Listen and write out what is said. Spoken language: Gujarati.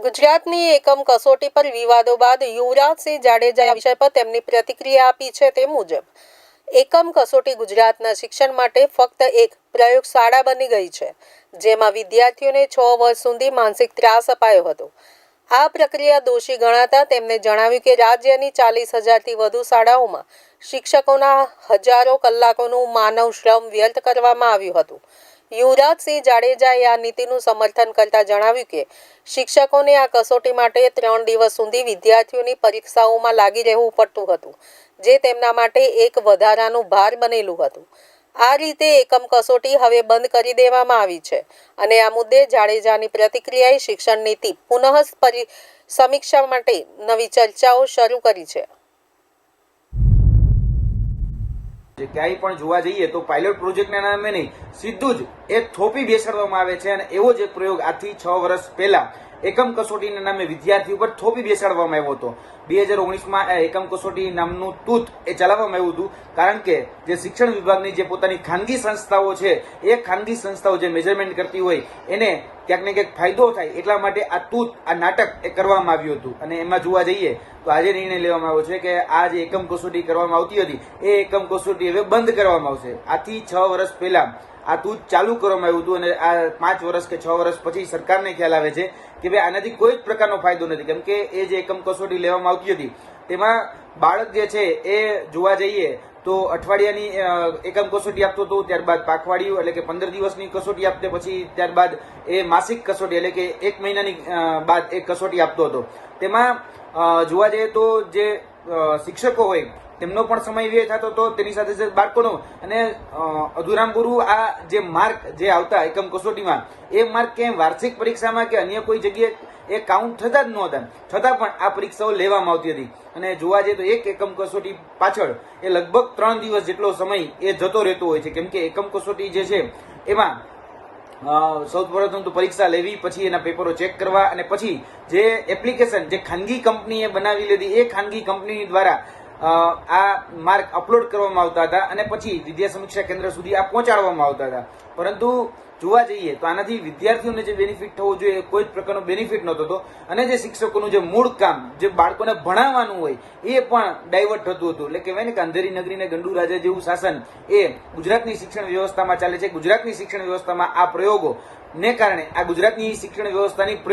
ગુજરાતની એકમ કસોટી પર વિવાદો બાદ યુવરાજસિંહ જાડેજાએ વિષય પર તેમની પ્રતિક્રિયા આપી છે. તે મુજબ એકમ કસોટી ગુજરાતના શિક્ષણ માટે ફક્ત એક પ્રયોગશાળા બની ગઈ છે, જેમાં વિદ્યાર્થીઓને 6 વર્ષ સુધી માનસિક ત્રાસ અપાયો હતો. આ પ્રક્રિયા દોષી ગણાતા તેમણે જણાવ્યું કે રાજ્યની 40,000થી વધુ શાળાઓમાં શિક્ષકોના હજારો કલાકોનું માનવ શ્રમ વ્યર્થ કરવામાં આવ્યું હતું. યુવરાજસિંહ જાડેજાએ આ નીતિનું સમર્થન કરતા જણાવ્યું કે શિક્ષકોને આ કસોટી માટે 3 દિવસ સુધી વિદ્યાર્થીઓની પરીક્ષાઓમાં લાગી રહેવું પડતું હતું, જે તેમના માટે એક વધારાનું ભાર બનેલું હતું. આ રીતે એકમ કસોટી હવે બંધ કરી દેવામાં આવી છે અને આ મુદ્દે જાડેજાની પ્રતિક્રિયાએ શિક્ષણ નીતિ પુનઃ સમીક્ષા માટે નવી ચર્ચાઓ શરૂ કરી છે. ક્યાંય પણ જોવા જઈએ તો પાયલોટ પ્રોજેક્ટના નામે નહીં, સીધું જ એ થોપી બેસાડવામાં આવે છે અને એવો જ એક પ્રયોગ આજથી 6 વર્ષ પહેલા એકમ કસોટીના નામે વિદ્યાર્થી ઉપર થોપી બેસાડવામાં આવ્યો હતો. 2019માં એકમ કસોટી નામનું તૂત એ ચલાવવામાં આવ્યું હતું, કારણ કે જે શિક્ષણ વિભાગની જે પોતાની ખાનગી સંસ્થાઓ છે, એ ખાનગી સંસ્થાઓ જે મેજરમેન્ટ કરતી હોય એને ક્યાંક ને ક્યાંક ફાયદો થાય એટલા માટે આ તૂત, આ નાટક એ કરવામાં આવ્યું હતું. અને એમાં જોવા જઈએ તો આજે નિર્ણય લેવામાં આવ્યો છે કે આ જે એકમ કસોટી કરવામાં આવતી હતી એ એકમ કસોટી હવે બંધ કરવામાં આવશે. આથી 6 વર્ષ પહેલા આ તૂત ચાલુ કરવામાં આવ્યું હતું અને આ 5 વર્ષ કે 6 વર્ષ પછી સરકારને ખ્યાલ આવે છે કે ભાઈ આનાથી કોઈ જ પ્રકારનો ફાયદો નથી, કેમ કે એ જે એકમ કસોટી લેવામાં આવતી હતી તેમાં બાળક જે છે એ જોવા જઈએ તો અઠવાડિયાની એકમ કસોટી આપતો હતો, ત્યારબાદ પાખવાડિયું એટલે કે 15 દિવસની કસોટી આપતે, પછી ત્યારબાદ એ માસિક કસોટી એટલે કે 1 મહિનાની બાદ એક કસોટી આપતો હતો. તેમાં જોવા જઈએ તો જે શિક્ષકો હોય તેમનો પણ સમય વ્યય થતો હતો, તેની સાથે સાથે બાળકોનો અને અધૂરામ પૂરું આ જે માર્ક જે આવતા એકમ કસોટીમાં એ માર્ક ક્યાંય વાર્ષિક પરીક્ષામાં કે અન્ય કોઈ જગ્યાએ એ કાઉન્ટ થતા જ નહોતા, છતાં પણ આ પરીક્ષાઓ લેવામાં આવતી હતી. અને જોવા જઈએ તો એક એકમ કસોટી પાછળ એ લગભગ 3 દિવસ જેટલો સમય એ જતો રહેતો હોય છે, કેમ કે એકમ કસોટી જે છે એમાં સૌપ્રથમ તો પરીક્ષા લેવી, પછી એના પેપરો ચેક કરવા અને પછી જે એપ્લિકેશન જે ખાનગી કંપનીએ બનાવી લીધી એ ખાનગી કંપની દ્વારા આ માર્ક અપલોડ કરવામાં આવતા હતા અને પછી વિદ્યા સમીક્ષા કેન્દ્ર સુધી આ પહોંચાડવામાં આવતા હતા. પરંતુ જોવા જઈએ તો આનાથી વિદ્યાર્થીઓને જે બેનિફિટ થવો જોઈએ કોઈ જ પ્રકારનો બેનિફિટ નહોતો થતો અને જે શિક્ષકોનું જે મૂળ કામ જે બાળકોને ભણાવવાનું હોય એ પણ ડાયવર્ટ થતું હતું. એટલે કહેવાય ને કે અંધેરી નગરીને ગંડુ રાજા જેવું શાસન એ ગુજરાતની શિક્ષણ વ્યવસ્થામાં ચાલે છે. ગુજરાતની શિક્ષણ વ્યવસ્થામાં આ પ્રયોગો ને કારણે આ ગુજરાતની શિક્ષણ વ્યવસ્થાની